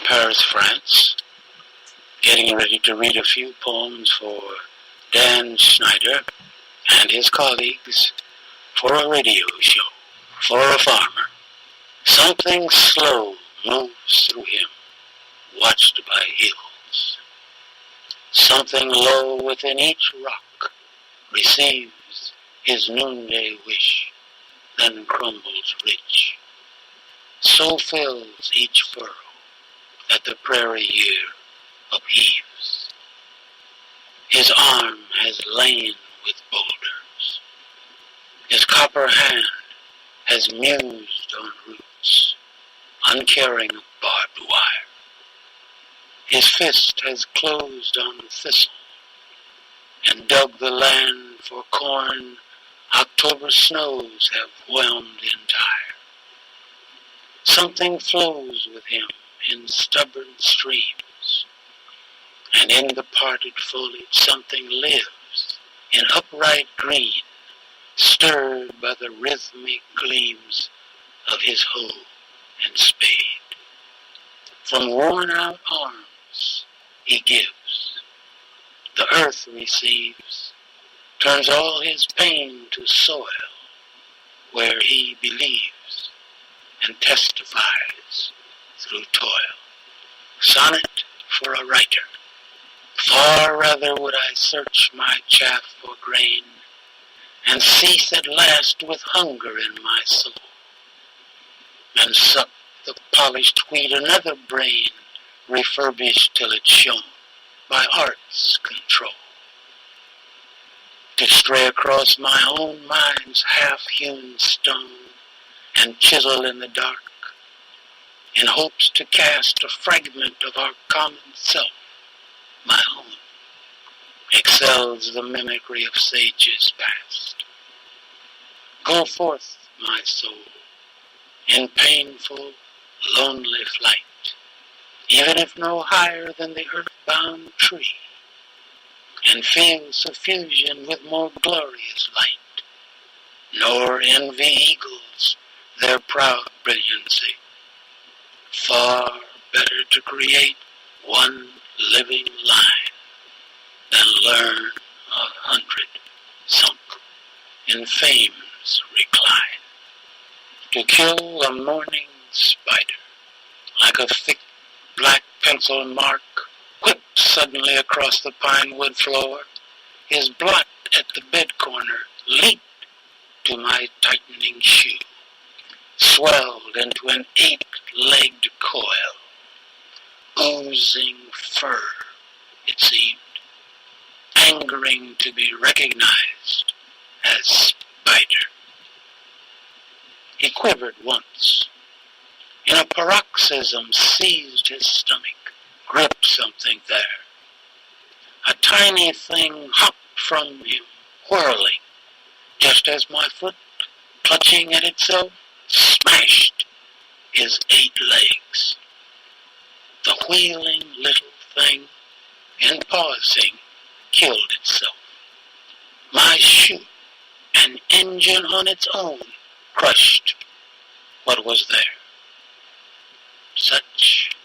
Paris, France, getting ready to read a few poems for Dan Schneider and his colleagues for a radio show. For a farmer, something slow moves through him, watched by hills. Something low within each rock receives his noonday wish, then crumbles rich. So fills each furrow that the prairie year upheaves. His arm has lain with boulders. His copper hand has mused on roots, uncaring of barbed wire. His fist has closed on the thistle and dug the land for corn October snows have whelmed entire. Something flows with him in stubborn streams, and in the parted foliage something lives in upright green, stirred by the rhythmic gleams of his hoe and spade. From worn-out arms he gives, the earth receives, turns all his pain to soil, where he believes and testifies through toil. Sonnet for a writer. Far rather would I search my chaff for grain, and cease at last with hunger in my soul, and suck the polished wheat another brain refurbished till it's shone by art's control. To stray across my own mind's half-hewn stone and chisel in the dark, in hopes to cast a fragment of our common self, my own, excels the mimicry of sages past. Go forth, my soul, in painful, lonely flight, even if no higher than the earth-bound tree, and feel suffusion with more glorious light, nor envy eagles their proud brilliancy. Far better to create one living line than learn 100 sunk in fame's recline. To kill a morning spider, like a thick black pencil mark whipped suddenly across the pine wood floor, his blot at the bed corner leaped to my tightening shoe, swelled into an 8-legged coil, oozing fur, it seemed, angering to be recognized as spider. He quivered once. In a paroxysm seized his stomach, gripped something there. A tiny thing hopped from him, whirling, just as my foot, clutching at itself, smashed his 8 legs. The wheeling little thing, in pausing, killed itself. My shoe, an engine on its own, crushed what was there. Such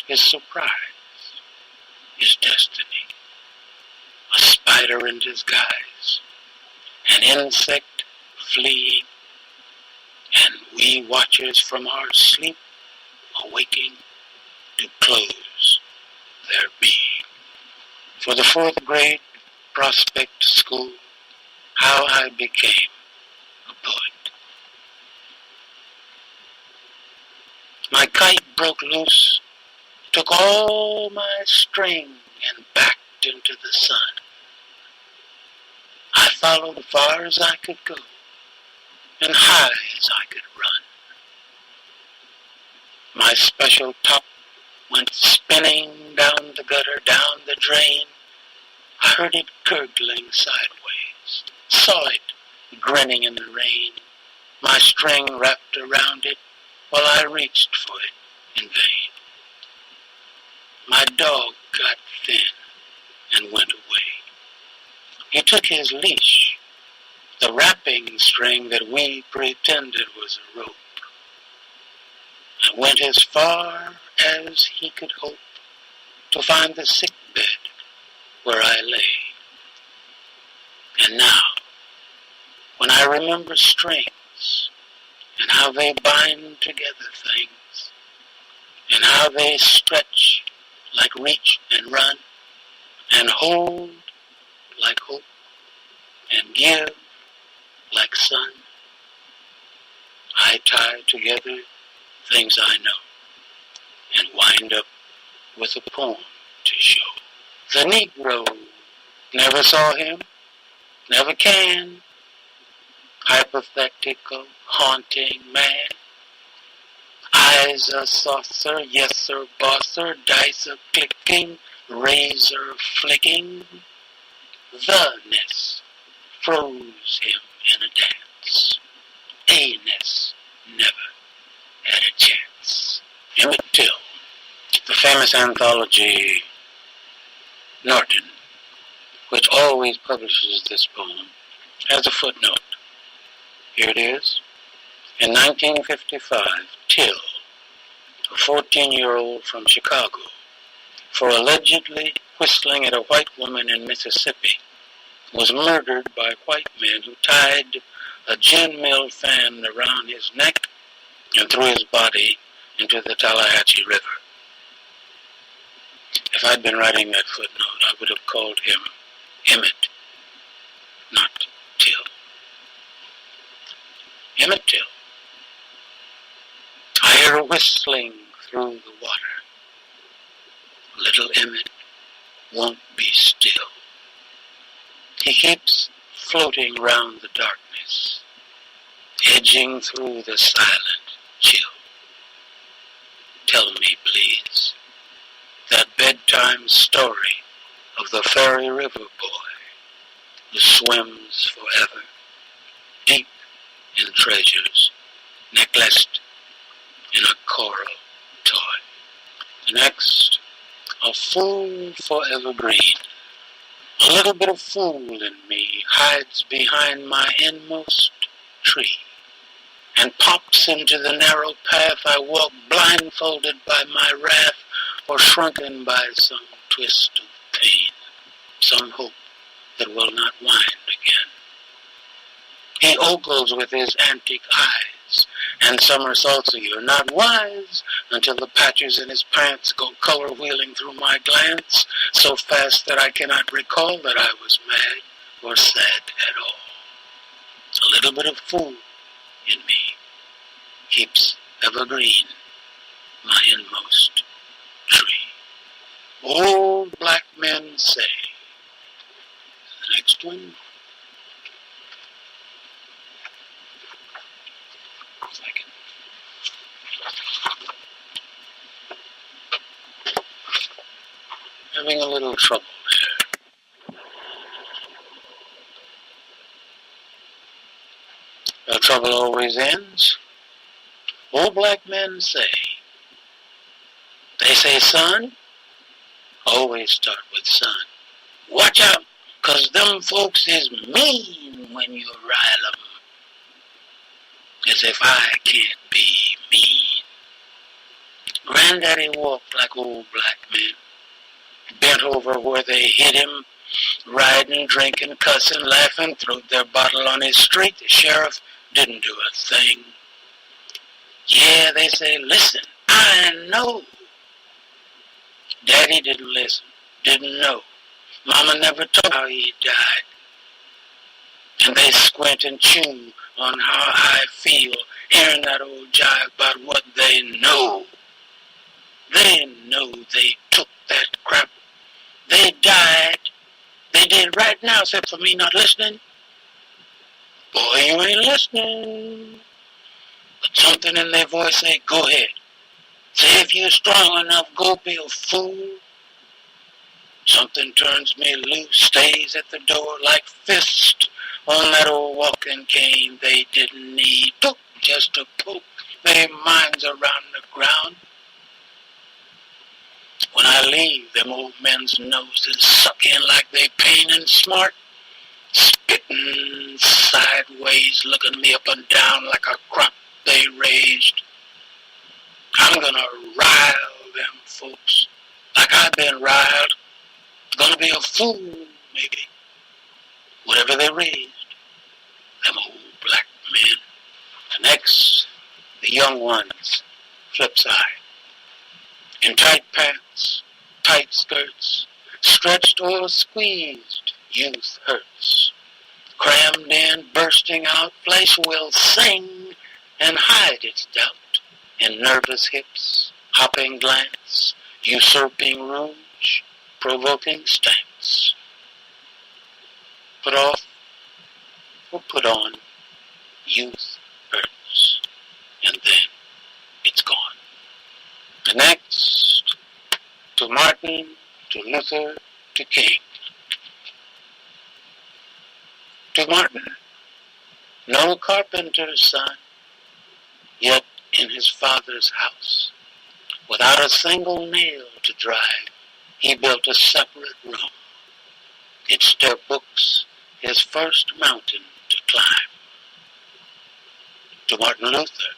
is surprise, is destiny. A spider in disguise, an insect fleeing, and we watchers from our sleep awaking to close their being. For the 4th grade Prospect School, how I became a poet. My kite broke loose, took all my string and backed into the sun. I followed far as I could go and high as I could run. My special top went spinning down the gutter, down the drain. I heard it gurgling sideways, saw it grinning in the rain. My string wrapped around it while I reached for it in vain. My dog got thin and went away. He took his leash, the wrapping string that we pretended was a rope, and went as far as he could hope to find the sick bed where I lay. And now, when I remember strings and how they bind together things, and how they stretch like reach and run, and hold like hope, and give like sun, I tie together things I know, and wind up with a poem to show. The Negro never saw him, never can, hypothetical, haunting man. Eyes a saucer, yes sir, bosser, dice a clicking, razor flicking. The ness froze him in a dance. A ness never had a chance. Emmett Till, the famous anthology Norton, which always publishes this poem, has a footnote. Here it is. In 1955, Till, a 14-year-old from Chicago, for allegedly whistling at a white woman in Mississippi, was murdered by white men who tied a gin mill fan around his neck and threw his body into the Tallahatchie River. If I'd been writing that footnote, I would have called him Emmett, not Till. Emmett Till. I hear a whistling through the water. Little Emmett won't be still. He keeps floating round the darkness, edging through the silent chill. Tell me, please, that bedtime story of the Fairy River boy who swims forever, deep in treasures, necklaced in a coral toy. Next, a fool forever green. A little bit of fool in me hides behind my inmost tree and pops into the narrow path I walk, blindfolded by my wrath or shrunken by some twist of pain, some hope that will not wind again. He ogles with his antique eyes and somersaults a year, not wise until the patches in his pants go color wheeling through my glance so fast that I cannot recall that I was mad or sad at all. A little bit of fool in me keeps evergreen my inmost tree. Old black men say. The next one. Having a little trouble there. The trouble always ends. Old black men say. They say, son, always start with son. Watch out, 'cause them folks is mean when you rile 'em. As if I can't be mean. Granddaddy walked like old black men. Bent over where they hit him, riding, drinking, cussing, laughing, threw their bottle on his street. The sheriff didn't do a thing. Yeah, they say, listen, I know. Daddy didn't listen, didn't know. Mama never told how he died. And they squint and chew on how I feel, hearing that old jive about what they know. They know they took that crap. They died. They did right now, except for me not listening. Boy, you ain't listening. But something in their voice say, go ahead. Say if you're strong enough, go be a fool. Something turns me loose, stays at the door like fist on that old walking cane they didn't need. Poke, just to poke their minds around the ground. When I leave, them old men's noses suck in like they pain and smart, spitting sideways, looking me up and down like a crop they raised. I'm gonna rile folks like I've been riled. Gonna be a fool, maybe. Whatever they raised, them old black men. The next, the young ones, flip side. In tight pants, tight skirts, stretched or squeezed, youth hurts. Crammed in, bursting out, flesh will sing and hide its doubt in nervous hips, hopping glance, usurping rouge, provoking stance. Put off or put on, youth hurts, and then it's gone. The next, to Martin, to Luther, to King. To Martin, no carpenter's son, yet in his father's house, without a single nail to drive, he built a separate room. It's their books, his first mountain to climb. To Martin Luther,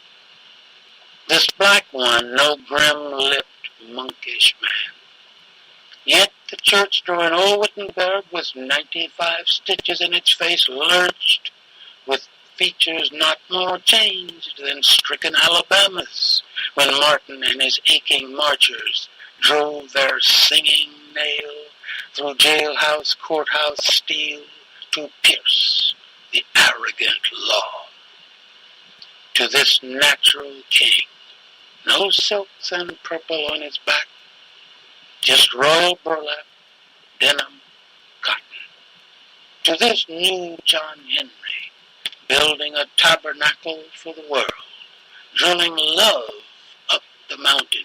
this black one, no grim-lipped, monkish man. Yet the church door in old Wittenberg with 95 stitches in its face lurched with features not more changed than stricken Alabama's when Martin and his aching marchers drove their singing nail through jailhouse, courthouse steel to pierce the arrogant law. To this natural king, no silks and purple on his back, just royal burlap, denim, cotton. To this new John Henry, building a tabernacle for the world, drilling love up the mountain,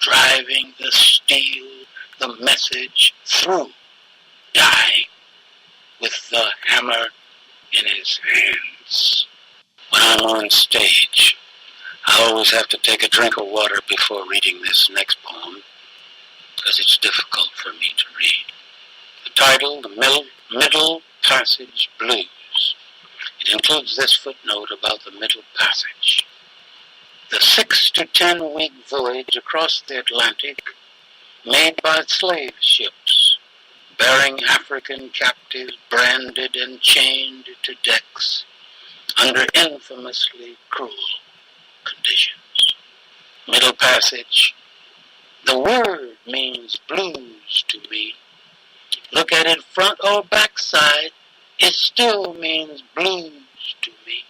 driving the steel, the message through, dying with the hammer in his hands. When I'm on stage, I always have to take a drink of water before reading this next poem, because it's difficult for me to read. The title, The Middle Passage Blues. It includes this footnote about the Middle Passage. The 6 to 10 week voyage across the Atlantic made by slave ships, bearing African captives branded and chained to decks under infamously cruel conditions. Middle Passage. The word means blues to me. Look at it front or backside, it still means blues to me.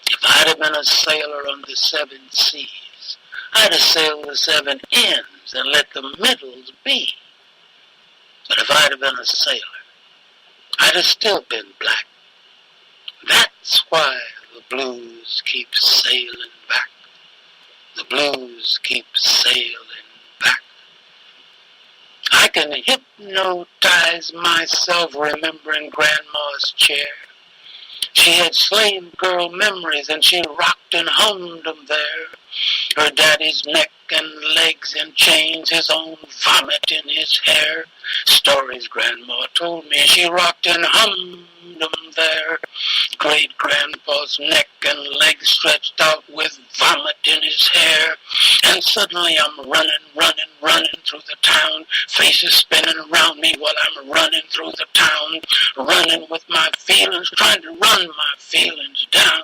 If I'd have been a sailor on the 7 seas, I'd have sailed the 7 ends and let the middles be. But if I'd have been a sailor, I'd have still been black. That's why the blues keep sailing back. The blues keep sailing back. I can hypnotize myself remembering Grandma's chair. She had slave girl memories and she rocked and hummed them there. Her daddy's neck and legs in chains, his own vomit in his hair. Stories Grandma told me, she rocked and hummed them there. Great-grandpa's neck and legs stretched out with vomit in his hair. And suddenly I'm running through the town, faces spinning around me while I'm running through the town, running with my feelings, trying to run my feelings down.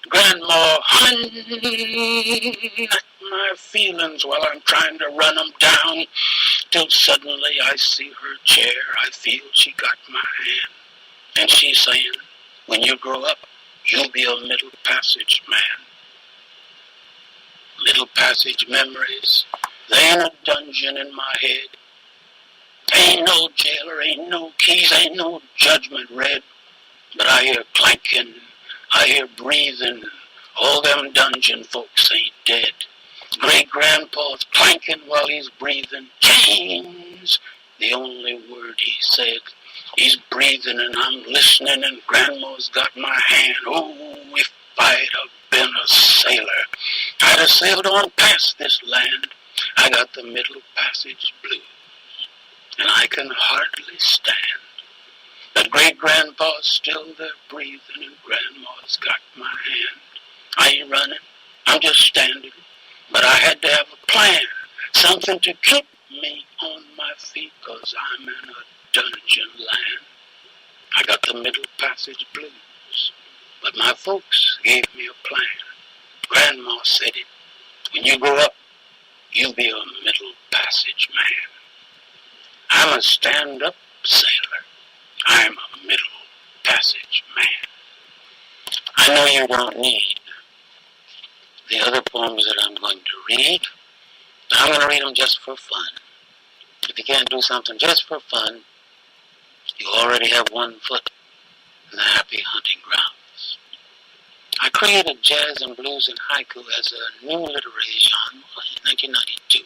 Grandma, not my feelings while I'm trying to run them down, till suddenly I see her chair, I feel she got my hand, and she's saying, when you grow up, you'll be a Middle Passage man. Middle Passage memories, they in a dungeon in my head. Ain't no jailer, ain't no keys, ain't no judgment read, but I hear clanking, I hear breathing, all them dungeon folks ain't dead. Great-grandpa's clanking while he's breathing. Chains, the only word he said. He's breathing and I'm listening and Grandma's got my hand. Oh, if I'd have been a sailor, I'd have sailed on past this land. I got the Middle Passage blues, and I can hardly stand. But great-grandpa's still there breathing and Grandma's got my hand. I ain't running, I'm just standing. But I had to have a plan Something to keep me on my feet, 'cause I'm in a dungeon land. I got the Middle Passage blues, but my folks gave me a plan. Grandma said it. When you grow up, you'll be a Middle Passage man. I'm a stand-up sailor. I'm a Middle Passage man. I know you don't need the other poems that I'm going to read. I'm going to read them just for fun. If you can't do something just for fun, you already have one foot in the happy hunting grounds. I created jazz and blues and haiku as a new literary genre in 1992.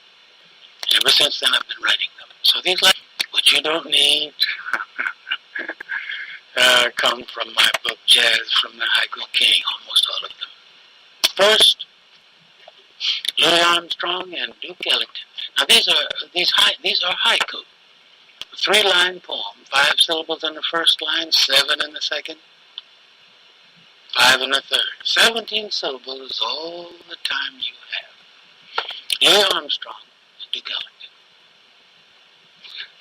And ever since then, I've been writing them. So these lines, which you don't need, come from my book, Jazz from the Haiku King, almost all of them. First, Louis Armstrong and Duke Ellington. Now these are haiku. A 3-line poem, 5 syllables in the first line, 7 in the second, 5 in the third. 17 syllables is all the time you have. Louis Armstrong and Duke Ellington.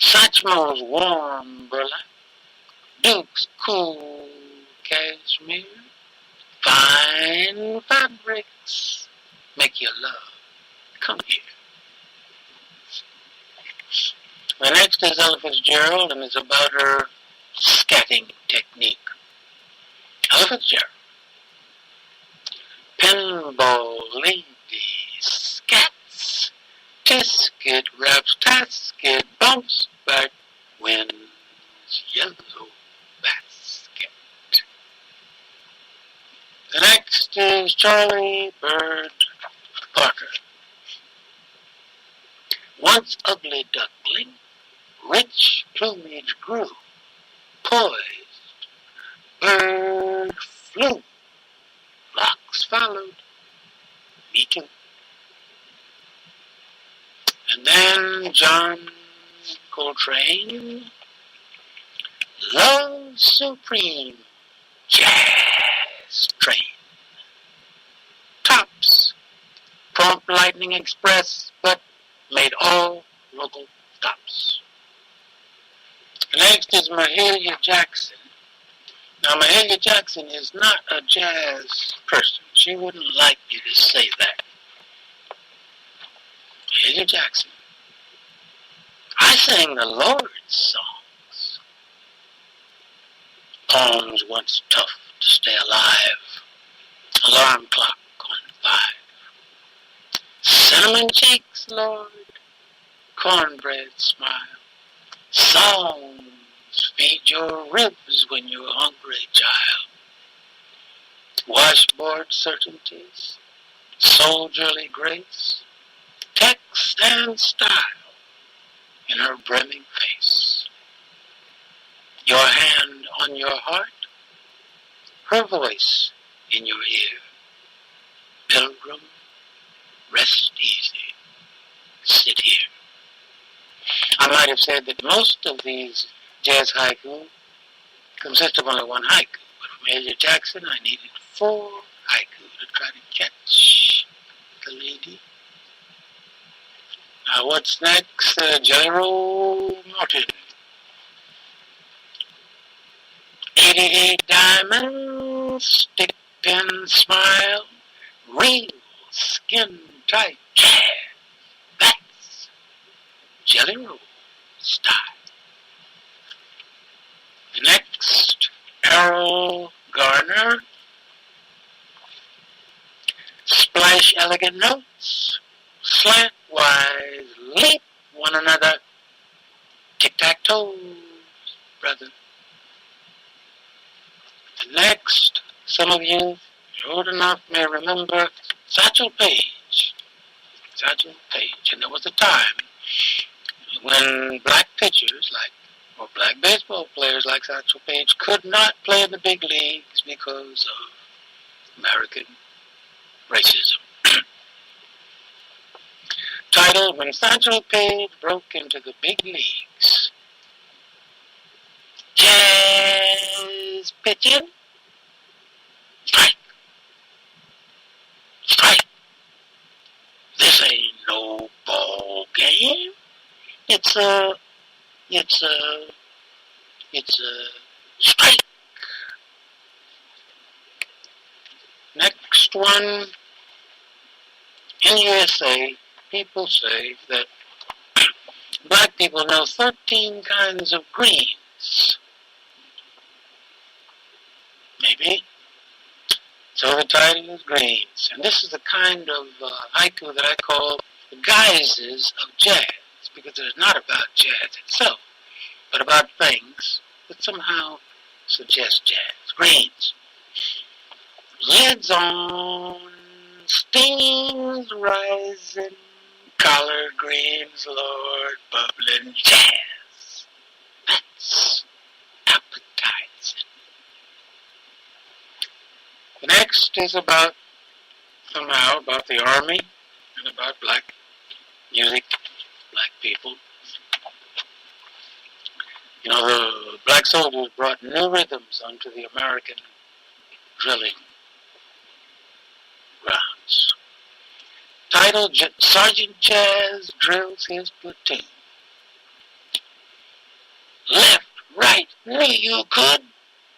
Satchmo's warm burlap, Duke's cool cashmere, fine fabrics make you love. Come here. The next is Ella Fitzgerald, and it's about her scatting technique. Ella Fitzgerald. Pinball lady scats, tisket raps, tasket, bounce back, wins yellow basket. The next is Charlie Bird Parker. Once ugly duckling, rich plumage grew, poised, bird flew, flocks followed, me too. And then John Coltrane, Love Supreme, Jazz Train. Tops, prompt lightning express, but made all local stops. Next is Mahalia Jackson. Now, Mahalia Jackson is not a jazz person. She wouldn't like you to say that. Mahalia Jackson. I sang the Lord's songs. Poems once tough to stay alive. Alarm clock on 5. Cinnamon cheeks, Lord. Cornbread smile. Songs feed your ribs when you're hungry, child. Washboard certainties, soldierly grace, text and style in her brimming face. Your hand on your heart, her voice in your ear. Pilgrim, rest easy, sit here. I might have said that most of these jazz haiku consist of only one haiku, but from Mahalia Jackson I needed 4 haiku to try to catch the lady. Now what's next? Jelly Roll Morton. 88 diamonds, stick pin smile, real skin tight jazz. That's Jelly Roll style. Next, Errol Garner. Splash elegant notes, slantwise leap one another. Tic-tac-toe, brother. Next, some of you old enough may remember Satchel Paige. Satchel Paige. And there was a time when black pitchers or black baseball players like Satchel Paige could not play in the big leagues because of American racism. Titled, When Satchel Paige Broke into the Big Leagues. Jazz pitching. Strike. Strike. This ain't no ball It's a, it's a, it's a strike. Next one, in USA, people say that black people know 13 kinds of greens. Maybe. So the title is Greens. And this is the kind of haiku that I call the guises of jazz, because it's not about jazz itself, but about things that somehow suggest jazz. Greens. Lids on, steams rising, collard greens, Lord, bubbling jazz. That's appetizing. The next is about, somehow, about the Army and about black music, black people. You know, the black soldiers brought new rhythms onto the American drilling grounds. Title, Sergeant Jazz drills his platoon. Left, right, knew you could.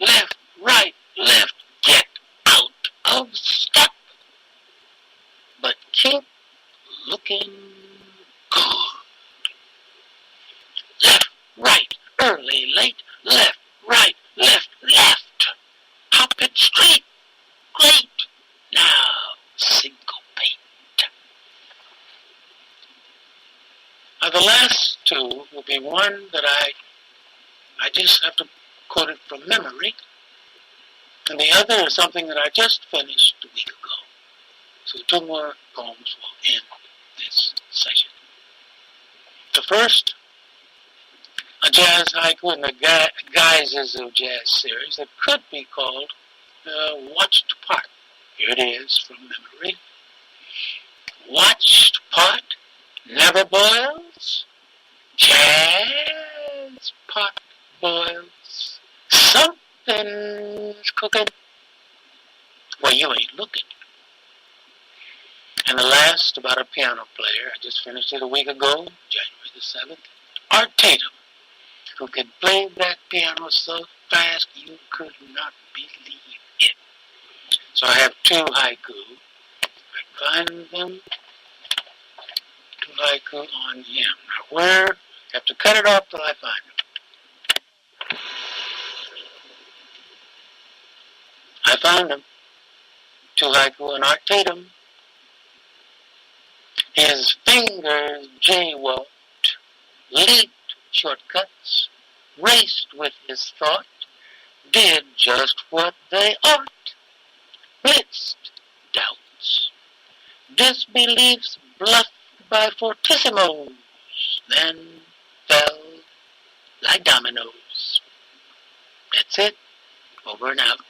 Left, right, left, get out of step. But keep looking good. Left, right, early, late, left, right, left, left. Hop it straight, great. Now, syncopate. Now, the last two will be one that I just have to quote it from memory, and the other is something that I just finished a week ago. So 2 more poems will end this session. The first, a jazz haiku in the guises of jazz series that could be called Watched Pot. Here it is from memory. Watched pot never boils. Jazz pot boils. Something's cooking. Well, you ain't looking. And the last, about a piano player. I just finished it a week ago, January the 7th. Art Tatum, who could play that piano so fast you could not believe it. So I have 2 haiku. I find them. 2 haiku on him. Now where? I have to cut it off till I find them. I found them. 2 haiku on Art Tatum. His fingers jaywalked, leaped shortcuts, raced with his thought, did just what they ought, blitzed doubts, disbeliefs bluffed by fortissimos, then fell like dominoes. That's it. Over and out.